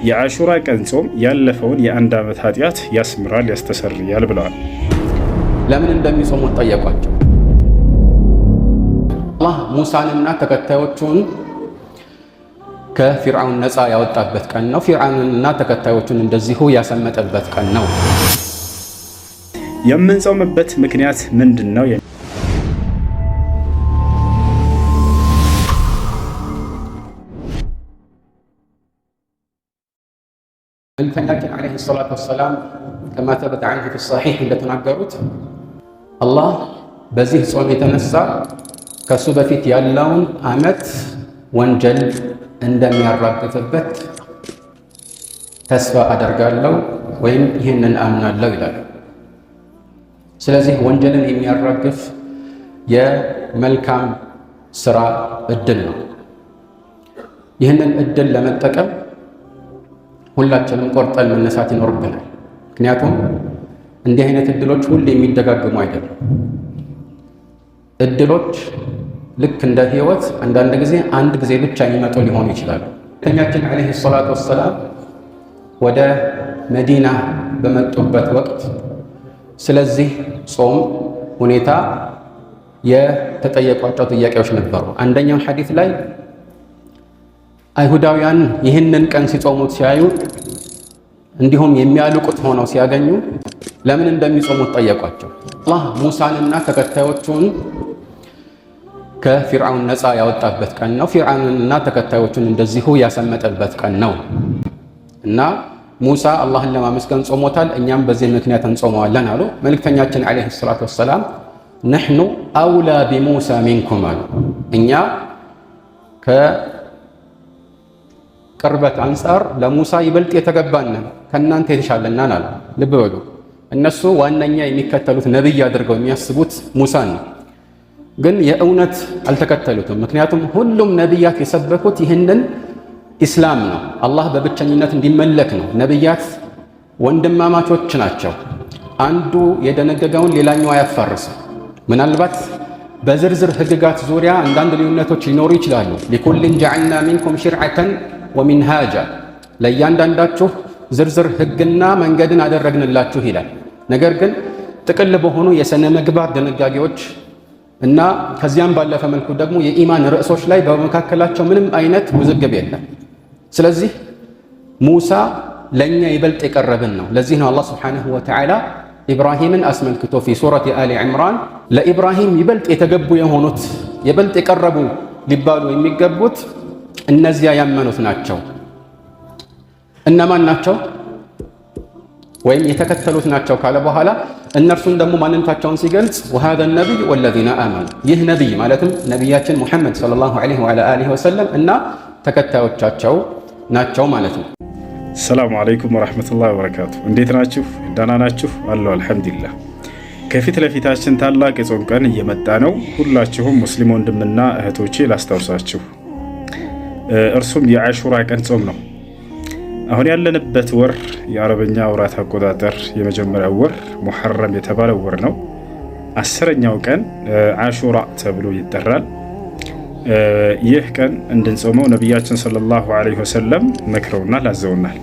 የአሹራ ቀን ጾም ያለፈውን የአንድ ዓመት ኃጢአት ያስምራል ያስተሰርያል ብለዋል። ለምን እንደሚጾሙት ጠየቋቸው። አላህ ሙሳንና ተከታዮቹን ከፊርዓውን ነፃ ያወጣበት ቀን ነው። ፊርዓውንና ተከታዮቹን እንደዚሁ ያሰመጠበት ቀን ነው። የምንጾምበት ምክንያት ምንድን ነው? መልእክተኛችን ዓለይሂ ሰላቱ ወሰላም ከማ ተበተ ዐንሁ ፊ ሰሒሕ እንደተናገሩት አላህ በዚህ ጾም የተነሳ ከሱ በፊት ያለውን ዓመት ወንጀል እንደሚያራግፍበት ተስፋ አደርጋለሁ ወይም ይህንን አምናለሁ ይላል። ስለዚህ ወንጀልን የሚያራግፍ የመልካም ስራ እድል ነው። ይህንን እድል ለመጠቀም ሁላችንም ቆርጠን መነሳት ይኖርብናል። ምክንያቱም እንዲህ አይነት እድሎች ሁሌ የሚደጋግሙ አይደሉም። እድሎች ልክ እንደ ህይወት አንዳንድ ጊዜ አንድ ጊዜ ብቻ የሚመጡ ሊሆኑ ይችላሉ። መልእክተኛችን ዓለይሂ ሰላቱ ወሰላም ወደ መዲና በመጡበት ወቅት ስለዚህ ጾም ሁኔታ የተጠየቋቸው ጥያቄዎች ነበሩ። አንደኛው ሐዲስ ላይ አይሁዳውያን ይህንን ቀን ሲጾሙት ሲያዩ እንዲሁም የሚያልቁት ሆነው ሲያገኙ ለምን እንደሚጾሙት ጠየቋቸው። አላህ ሙሳንና ተከታዮቹን ከፊርዓውን ነፃ ያወጣበት ቀን ነው። ፊርዓውንና ተከታዮቹን እንደዚሁ ያሰመጠበት ቀን ነው እና ሙሳ አላህን ለማመስገን ጾሞታል፣ እኛም በዚህ ምክንያት እንጾመዋለን አሉ። መልእክተኛችን ዓለይሂ ሰላቱ ወሰላም ነሕኑ አውላ ቢሙሳ ሚንኩም አሉ። እኛ ከቅርበት አንጻር ለሙሳ ይበልጥ የተገባንን ከእናንተ የተሻለናን አሉ። ልብ በሉ፣ እነሱ ዋነኛ የሚከተሉት ነቢይ አድርገው የሚያስቡት ሙሳን ነው። ግን የእውነት አልተከተሉትም። ምክንያቱም ሁሉም ነቢያት የሰበኩት ይህንን ኢስላም ነው፣ አላህ በብቸኝነት እንዲመለክ ነው። ነቢያት ወንድማማቾች ናቸው። አንዱ የደነገገውን ሌላኛው አያፋርስም። ምናልባት በዝርዝር ህግጋት ዙሪያ አንዳንድ ልዩነቶች ሊኖሩ ይችላሉ። ሊኩልን ጀዐልና ሚንኩም ሽርዐተን ወሚንሃጃ፣ ለእያንዳንዳችሁ ዝርዝር ህግና መንገድን አደረግንላችሁ ይላል። ነገር ግን ጥቅል በሆኑ የሥነ ምግባር ድንጋጌዎች እና ከዚያም ባለፈ መልኩ ደግሞ የኢማን ርዕሶች ላይ በመካከላቸው ምንም አይነት ውዝግብ የለም። ስለዚህ ሙሳ ለእኛ ይበልጥ የቀረብን ነው። ለዚህ ነው አላህ ስብሓነሁ ወተዓላ ኢብራሂምን አስመልክቶ ፊ ሱረት አሊ ዕምራን ለኢብራሂም ይበልጥ የተገቡ የሆኑት ይበልጥ የቀረቡ ሊባሉ የሚገቡት እነዚያ ያመኑት ናቸው። እነማን ናቸው? ወይም የተከተሉት ናቸው ካለ በኋላ እነርሱን ደግሞ ማንነታቸውን ሲገልጽ ወሃذا النبي والذين آمنوا፣ ይህ ነቢይ ማለትም ነቢያችን ሙሐመድ ሰለላሁ ዐለይሂ ወአሊሂ ወሰለም እና ተከታዮቻቸው ናቸው ማለት ነው። ሰላሙ አለይኩም ወራህመቱላሂ ወበረካቱ። እንዴት ናችሁ? ደህና ናችሁ? አለሁ አልሐምዱሊላህ። ከፊት ለፊታችን ታላቅ የጾም ቀን እየመጣ ነው። ሁላችሁም ሙስሊም ወንድምና እህቶቼ ላስታውሳችሁ፣ እርሱም የአሹራ ቀን ጾም ነው። አሁን ያለንበት ወር የአረበኛ ወራት አቆጣጠር የመጀመሪያው ወር ሙሐረም የተባለው ወር ነው። 10ኛው ቀን አሹራ ተብሎ ይጠራል። ይህ ቀን እንድንጾመው ነቢያችን ሰለላሁ ዐለይሂ ወሰለም መክረውናል፣ አዘውናል።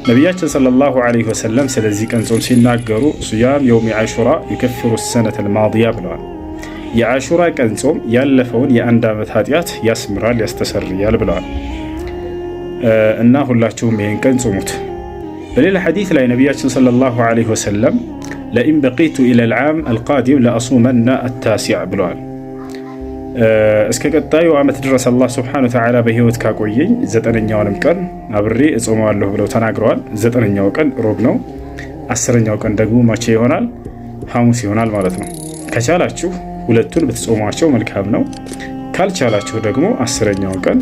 ነቢያችን ሰለላሁ ዐለይሂ ወሰለም ስለዚህ ቀን ጾም ሲናገሩ ሱያም የውም አሹራ ዩከፍሩ ሰነተ ልማዲያ ብለዋል። የአሹራ ቀን ጾም ያለፈውን የአንድ ዓመት ኃጢአት ያስምራል ያስተሰርያል ብለዋል። እና ሁላችሁም ይህን ቀን ጾሙት። በሌላ ሐዲስ ላይ ነቢያችን ሰለላሁ ዐለይሂ ወሰለም ለኢን በቂቱ ኢለል ዓም አልቃዲም ለአሱመና አታሲዕ ብለዋል። እስከ ቀጣዩ ዓመት ድረስ አላህ ሱብሓነሁ ወተዓላ በህይወት ካቆየኝ 9ኛውንም ቀን አብሬ እጾመዋለሁ ብለው ተናግረዋል። 9ኛው ቀን ሮብ ነው። 10ኛው ቀን ደግሞ መቼ ይሆናል? ሐሙስ ይሆናል ማለት ነው። ከቻላችሁ ሁለቱን ብትጾሟቸው መልካም ነው። ካልቻላችሁ ደግሞ 10ኛው ቀን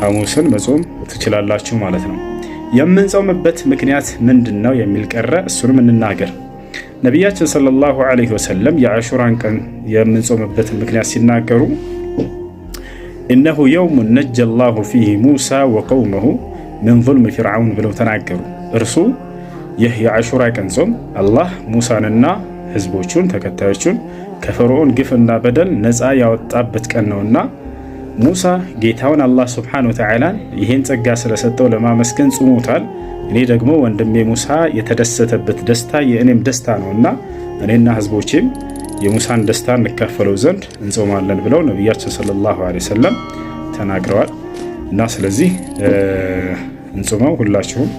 ሐሙስን መጾም ትችላላችሁ ማለት ነው። የምንጾምበት ምክንያት ምንድን ነው የሚል ቀረ፣ እሱንም እንናገር። ነቢያችን ሰለላሁ ዐለይሂ ወሰለም የአሹራን ቀን የምንጾምበትን ምክንያት ሲናገሩ እነሁ የውሙን ነጀ ላሁ ፊህ ሙሳ ወቀውመሁ ምን ዙልም ፊርዓውን ብለው ተናገሩ። እርሱ ይህ የአሹራ ቀን ጾም አላህ ሙሳንና ህዝቦቹን ተከታዮቹን ከፈርዖን ግፍና በደል ነፃ ያወጣበት ቀን ነውና ሙሳ ጌታውን አላህ ሱብሓነሁ ወተዓላ ይህን ጸጋ ስለሰጠው ለማመስገን ጾሞታል። እኔ ደግሞ ወንድሜ ሙሳ የተደሰተበት ደስታ የእኔም ደስታ ነውና እኔና ህዝቦቼም የሙሳን ደስታ እንካፈለው ዘንድ እንጾማለን ብለው ነቢያችን ሰለላሁ ዐለይሂ ወሰለም ተናግረዋል። እና ስለዚህ እንጾመው ሁላችሁም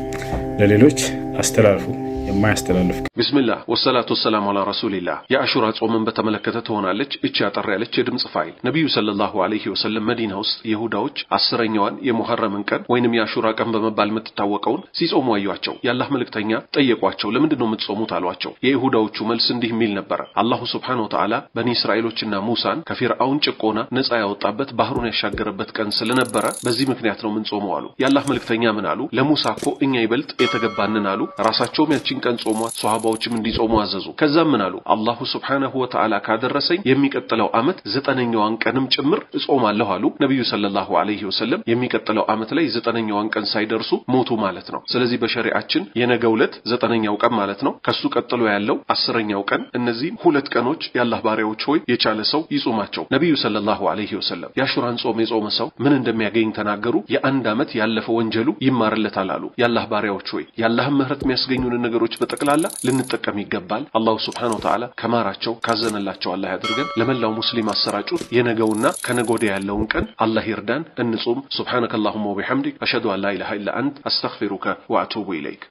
ለሌሎች አስተላልፉ የማያስተላልፍ ቢስሚላህ ወሰላቱ ወሰላሙ ዐላ ረሱሊላህ። የአሹራ ጾምን በተመለከተ ትሆናለች እቺ አጠር ያለች የድምጽ ፋይል። ነብዩ ሰለላሁ ዐለይሂ ወሰለም መዲና ውስጥ ይሁዳዎች 10ኛዋን የሙሐረምን ቀን ወይንም የአሹራ ቀን በመባል የምትታወቀውን ሲጾሙ አዩአቸው። የአላህ መልእክተኛ ጠየቋቸው፣ ለምንድን ነው የምትጾሙት አሏቸው። የይሁዳዎቹ መልስ እንዲህ የሚል ነበር፣ አላሁ ሱብሓነሁ ወተዓላ በኒ እስራኤሎችና ሙሳን ከፊርዓውን ጭቆና ነፃ ያወጣበት ባህሩን ያሻገረበት ቀን ስለነበረ በዚህ ምክንያት ነው የምንጾመው አሉ። የአላህ መልእክተኛ ምን አሉ? ለሙሳ እኮ እኛ ይበልጥ የተገባንን አሉ። ራሳቸውም ያቺን ቀን ጾሙ፣ ሷሃባዎችም እንዲጾሙ አዘዙ። ከዛም ምን አሉ? አላሁ ሱብሓነሁ ወተዓላ ካደረሰኝ የሚቀጥለው ዓመት 9ኛዋን ቀንም ጭምር እጾማለሁ አሉ። ነብዩ ሰለላሁ ዐለይሂ ወሰለም የሚቀጥለው ዓመት ላይ 9ኛዋን ቀን ሳይደርሱ ሞቱ ማለት ነው። ስለዚህ በሸሪዓችን የነገው ዕለት 9ኛው ቀን ማለት ነው። ከሱ ቀጥሎ ያለው 10ኛው ቀን። እነዚህ ሁለት ቀኖች የአላህ ባሪያዎች ሆይ የቻለ ሰው ይጾማቸው። ነብዩ ሰለላሁ ዐለይሂ ወሰለም የአሹራን ጾም የጾመ ሰው ምን እንደሚያገኝ ተናገሩ። የአንድ ዓመት ያለፈ ወንጀሉ ይማርለታል አሉ። የአላህ ባሪያዎች ሆይ የአላህን ምህረት የሚያስገኙን ነገሮች በጠቅላላ ልንጠቀም ይገባል። አላሁ ሱብሓነሁ ወተዓላ ከማራቸው ካዘነላቸው አላህ ያድርገን። ለመላው ሙስሊም አሰራጩት። የነገውና ከነገወዲያ ያለውን ቀን አላህ ይርዳን። እንጹም። ሱብሓነከ አላሁመ ወቢሐምዲክ አሽሀዱ አን ላ ኢላሃ ኢላ አንተ አስተግፊሩከ ወአቱቡ ኢለይክ።